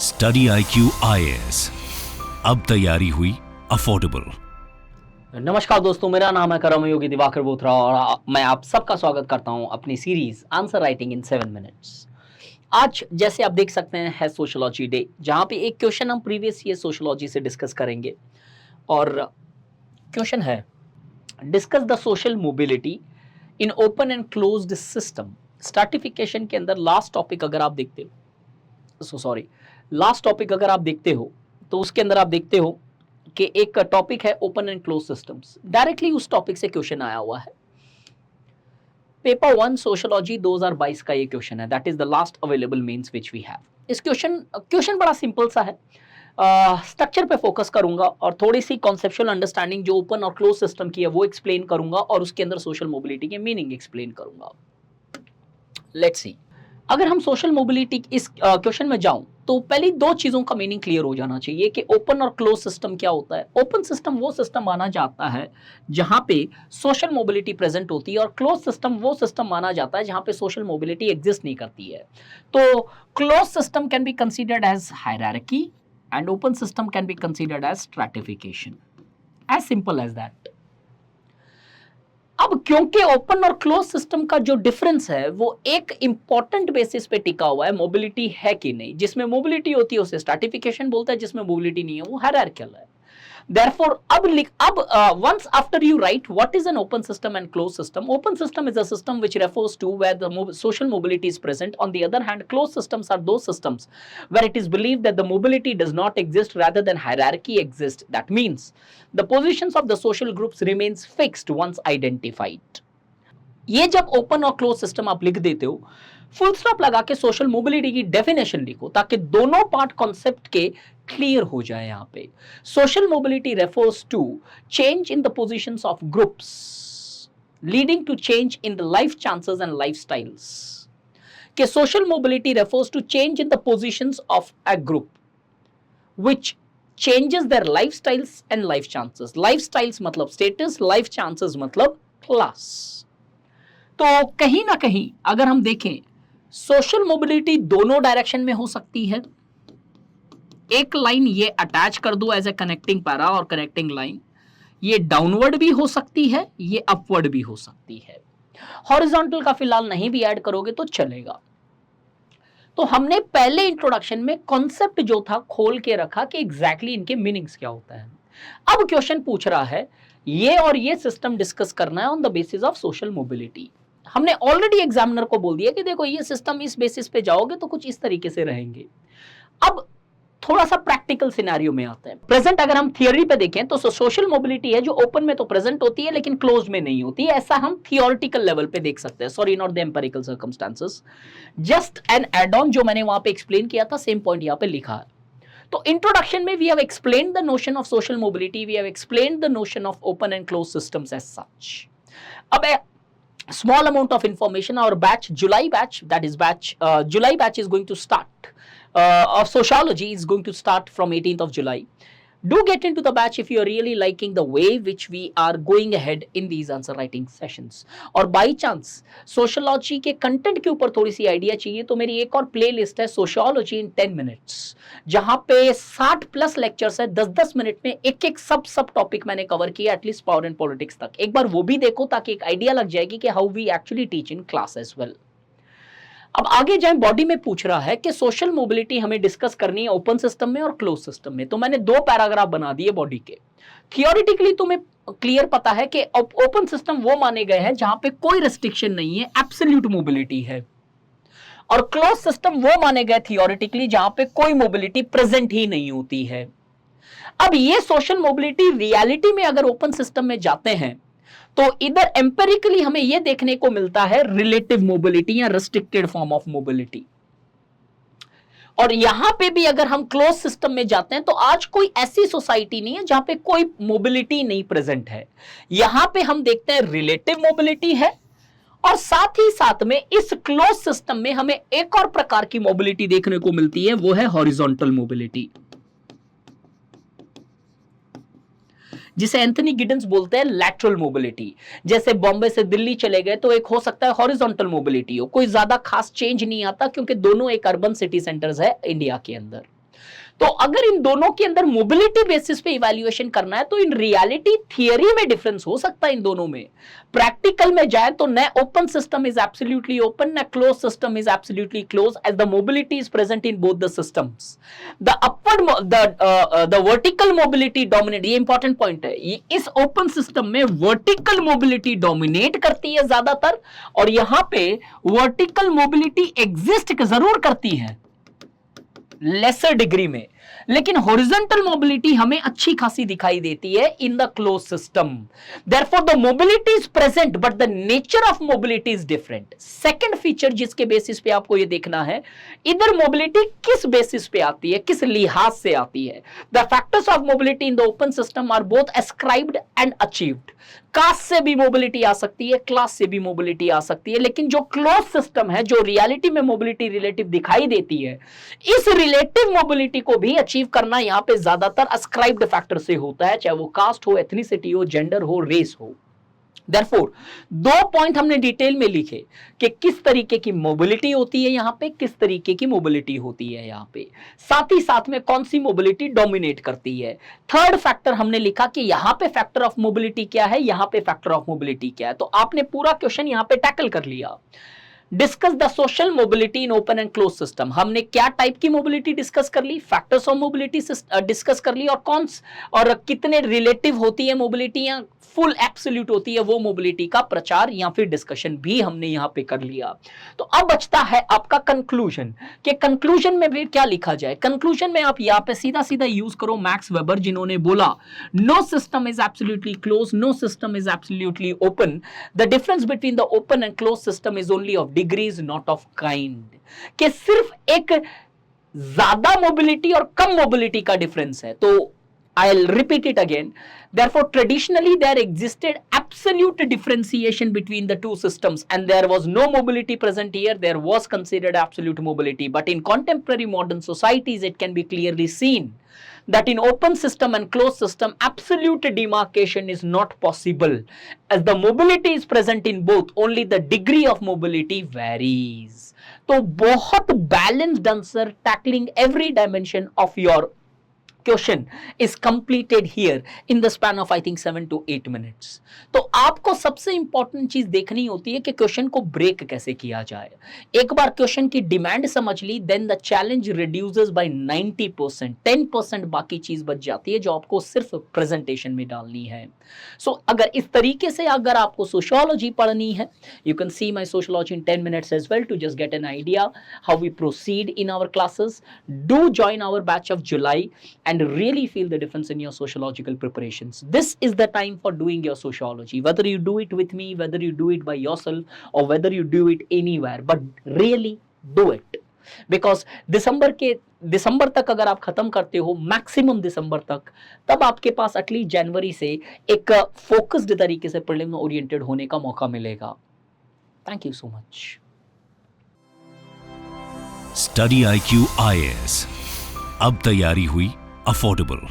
Study IQ IAS, अब तैयारी हुई अफोर्डेबल। नमस्कार दोस्तों, मेरा नाम है करम योगी दिवाकर बोथरा और मैं आप सबका स्वागत करता हूं अपनी series answer writing in 7 minutes. आज जैसे आप देख सकते हैं है सोशियोलॉजी डे, जहां पे एक क्वेश्चन हम प्रीवियस ईयर सोशियोलॉजी से डिस्कस करेंगे। और क्वेश्चन है, discuss the social mobility in open and closed system. Stratification के अंदर लास्ट टॉपिक अगर आप देखते हो तो उसके अंदर आप देखते हो कि एक टॉपिक है open and close systems. Directly उस टॉपिक से क्वेश्चन आया हुआ है। पेपर 1 सोशियोलॉजी 2022 का ये क्वेश्चन है। That is the last available means which we have. इस क्वेश्चन बड़ा सिंपल सा है। स्ट्रक्चर पे फोकस करूंगा और थोड़ी सी कॉन्सेप्चुअल अंडरस्टैंडिंग जो ओपन और क्लोज सिस्टम की है वो एक्सप्लेन करूंगा और उसके अंदर सोशल मोबिलिटी के मीनिंग एक्सप्लेन करूंगा। लेट्स सी, अगर हम सोशल मोबिलिटी इस क्वेश्चन में जाऊं तो पहली दो चीजों का मीनिंग क्लियर हो जाना चाहिए कि ओपन और क्लोज सिस्टम क्या होता है। ओपन सिस्टम वो सिस्टम माना जाता है जहां पे सोशल मोबिलिटी प्रेजेंट होती है और क्लोज सिस्टम वो सिस्टम माना जाता है जहां पे सोशल मोबिलिटी एग्जिस्ट नहीं करती है। तो close system can be considered as hierarchy and open system can be considered as stratification. As simple as that. अब क्योंकि ओपन और क्लोज सिस्टम का जो डिफरेंस है वो एक इंपॉर्टेंट बेसिस पे टिका हुआ है, मोबिलिटी है कि नहीं। जिसमें मोबिलिटी होती है उसे स्ट्रैटिफिकेशन बोलता है, जिसमें मोबिलिटी नहीं है वो हायरार्किकल है। Therefore, once after you write what is an open system and closed system, open system is a system which refers to where the social mobility is present. On the other hand, closed systems are those systems where it is believed that the mobility does not exist rather than hierarchy exists. That means the positions of the social groups remains fixed once identified. ये जब open और close system आप लिख देते हो, full stop लगा के social mobility की डेफिनेशन लिखो ताकि दोनों पार्ट कॉन्सेप्ट के क्लियर हो जाए। यहां पे social mobility refers to change in the positions of groups leading to change in the life chances and lifestyles. के social mobility refers to change in the positions of a group which changes their lifestyles and life chances. Lifestyles मतलब status, life chances मतलब class. तो कहीं ना कहीं अगर हम देखें, सोशल मोबिलिटी दोनों डायरेक्शन में हो सकती है। एक लाइन ये अटैच कर दो एज ए कनेक्टिंग पैरा और कनेक्टिंग लाइन, ये डाउनवर्ड भी हो सकती है, ये अपवर्ड भी हो सकती है। हॉरिजॉन्टल का फिलहाल नहीं भी ऐड करोगे तो चलेगा। तो हमने पहले इंट्रोडक्शन में कॉन्सेप्ट जो था खोल के रखा कि एग्जैक्टली इनके मीनिंग्स क्या होता है। अब क्वेश्चन पूछ रहा है ये और ये सिस्टम डिस्कस करना है on the basis of social mobility. हमने ऑलरेडी एग्जामिनर को बोल दिया कि देखो ये सिस्टम इस बेसिस पे जाओगे तो कुछ इस तरीके से रहेंगे। अब थोड़ा सा प्रैक्टिकल सिनेरियो में आते हैं। प्रेजेंट अगर हम थियोरी पे देखें तो सोशल मोबिलिटी है जो ओपन में तो प्रेजेंट होती है लेकिन क्लोज में नहीं होती है। ऐसा हम थियोरिटिकल लेवल पे देख सकते हैं। Sorry, not the empirical circumstances, just an add on जो मैंने वहां पे एक्सप्लेन किया था, सेम पॉइंट यहां पे लिखा है। तो इंट्रोडक्शन में we have explained the notion of social mobility, we have explained the notion of open and close systems as such. अब small amount of information, our batch July batch, that is July batch is going to start of sociology is going to start from 18th of July. Do get into the batch if you are really liking the way which we are going ahead in these answer writing sessions. और by chance sociology के content के ऊपर थोड़ी सी idea चाहिए तो मेरी एक और प्ले लिस्ट है sociology in 10 minutes, जहां पे 60 प्लस लेक्चर्स है। 10-10 मिनट में एक एक सब टॉपिक मैंने कवर किया, एटलीस्ट पावर एंड पॉलिटिक्स तक। एक बार वो भी देखो ताकि एक आइडिया लग जाएगी कि how we actually teach in class as well. अब आगे जाए, बॉडी में पूछ रहा है कि सोशल मोबिलिटी हमें डिस्कस करनी है ओपन सिस्टम में और क्लोज सिस्टम में। तो मैंने 2 पैराग्राफ बना दिए बॉडी के। थियोरिटिकली तुम्हें क्लियर पता है कि ओपन सिस्टम वो माने गए हैं जहां पे कोई रेस्ट्रिक्शन नहीं है, एब्सोल्यूट मोबिलिटी है। और क्लोज सिस्टम वो माने गए थियोरिटिकली जहां पे कोई मोबिलिटी प्रेजेंट ही नहीं होती है। अब ये सोशल मोबिलिटी रियलिटी में अगर ओपन सिस्टम में जाते हैं तो इधर एम्पिरिकली हमें यह देखने को मिलता है रिलेटिव मोबिलिटी या रेस्ट्रिक्टेड फॉर्म ऑफ मोबिलिटी। और यहां पे भी अगर हम क्लोज सिस्टम में जाते हैं तो आज कोई ऐसी सोसाइटी नहीं है जहां पे कोई मोबिलिटी नहीं प्रेजेंट है। यहां पे हम देखते हैं रिलेटिव मोबिलिटी है और साथ ही साथ में इस क्लोज सिस्टम में हमें एक और प्रकार की मोबिलिटी देखने को मिलती है, वो है हॉरिजॉन्टल मोबिलिटी, जिसे एंथनी गिडन्स बोलते हैं लैटरल मोबिलिटी। जैसे बॉम्बे से दिल्ली चले गए तो एक हो सकता है हॉरिजॉन्टल मोबिलिटी हो, कोई ज्यादा खास चेंज नहीं आता क्योंकि दोनों एक अर्बन सिटी सेंटर्स है इंडिया के अंदर। तो अगर इन दोनों के अंदर मोबिलिटी बेसिस पे इवैल्यूएशन करना है तो इन रियलिटी थियरी में डिफरेंस हो सकता है इन दोनों में। प्रैक्टिकल में जाए तो न open system is absolutely open, न close system is absolutely close, as the mobility is present in both the systems. The upward the vertical mobility dominate, ये इंपॉर्टेंट पॉइंट है, ये इस ओपन सिस्टम में वर्टिकल मोबिलिटी डोमिनेट करती है ज्यादातर, और यहां पे वर्टिकल मोबिलिटी एग्जिस्ट जरूर करती है लेसर डिग्री में, लेकिन हॉरिजॉन्टल मोबिलिटी हमें अच्छी खासी दिखाई देती है in the close system. Therefore the mobility is present but the nature of mobility is different. Second feature जिसके बेसिस पे आपको ये देखना है, इधर मोबिलिटी किस बेसिस पे आती है, किस लिहाज से आती है। The factors of mobility in the open system are both ascribed and achieved. Caste से भी मोबिलिटी आ सकती है, क्लास से भी मोबिलिटी आ सकती है, लेकिन जो क्लोज सिस्टम है, जो रियलिटी में मोबिलिटी रिलेटिव दिखाई देती है, इस रिलेटिव मोबिलिटी को भी अचीव करना यहां पे ज्यादातर अस्क्राइब्ड फैक्टर से होता है, चाहे वो कास्ट हो, एथनिसिटी हो, जेंडर हो, रेस हो। Therefore, दो पॉइंट हमने डिटेल में लिखे कि किस तरीके की मोबिलिटी होती है यहां पे, किस तरीके की मोबिलिटी होती है यहां पे, साथ ही साथ में कौन सी मोबिलिटी डोमिनेट करती है। थर्ड फैक्टर हमने लिखा कि यहां पे फैक्टर ऑफ मोबिलिटी क्या है, यहां पे फैक्टर ऑफ मोबिलिटी क्या है। तो आपने पूरा क्वेश्चन यहां पे टैकल कर लिया। Discuss the social mobility in open and close system, हमने क्या टाइप की मोबिलिटी डिस्कस कर ली, फैक्टर्स ऑफ मोबिलिटी डिस्कस कर ली, और कौन और कितने रिलेटिव होती है मोबिलिटी या फुल एब्सोल्यूट होती है, वो मोबिलिटी का प्रचार या फिर डिस्कशन भी हमने यहां पे कर लिया। तो अब बचता है आपका कंक्लूजन, कि कंक्लूजन में भी क्या लिखा जाए। कंक्लूजन में आप यहां पे सीधा सीधा यूज करो मैक्स वेबर, जिन्होंने बोला no system is absolutely close, no system is absolutely open, the difference between the open and close system is only of degrees not of kind, कि सिर्फ एक ज्यादा मोबिलिटी और कम मोबिलिटी का डिफरेंस है। तो I'll repeat it again. Therefore, traditionally there existed absolute differentiation between the two systems, and there was no mobility present here. There was considered absolute mobility. But in contemporary modern societies, it can be clearly seen that in open system and closed system, absolute demarcation is not possible, as the mobility is present in both. Only the degree of mobility varies. तो बहुत balanced answer tackling every dimension of your question is completed here in the span of I think 7 to 8 minutes. तो आपको सबसे important चीज देखनी होती है कि क्वेश्चन को ब्रेक कैसे किया जाए। एक बार क्वेश्चन की डिमांड समझ ली, then the challenge reduces by 90%, 10% बाकी चीज बच जाती है जो आपको सिर्फ प्रेजेंटेशन में डालनी है। सो अगर इस तरीके से अगर आपको सोशियोलॉजी पढ़नी है, you can see my sociology in 10 minutes as well to just get an idea how we proceed in our classes. Do join our batch of July and really feel the difference in your sociological preparations. This is the time for doing your sociology, whether you do it with me, whether you do it by yourself, or whether you do it anywhere, but really do it. Because दिसंबर तक अगर आप खत्म करते हो, maximum दिसंबर तक, तब आपके पास at least जनवरी से एक फोकस्ड तरीके से प्रीलिम ओरिएंटेड होने का मौका मिलेगा। Thank you so much. Study IQ IAS, अब तैयारी हुई अफोर्डेबल।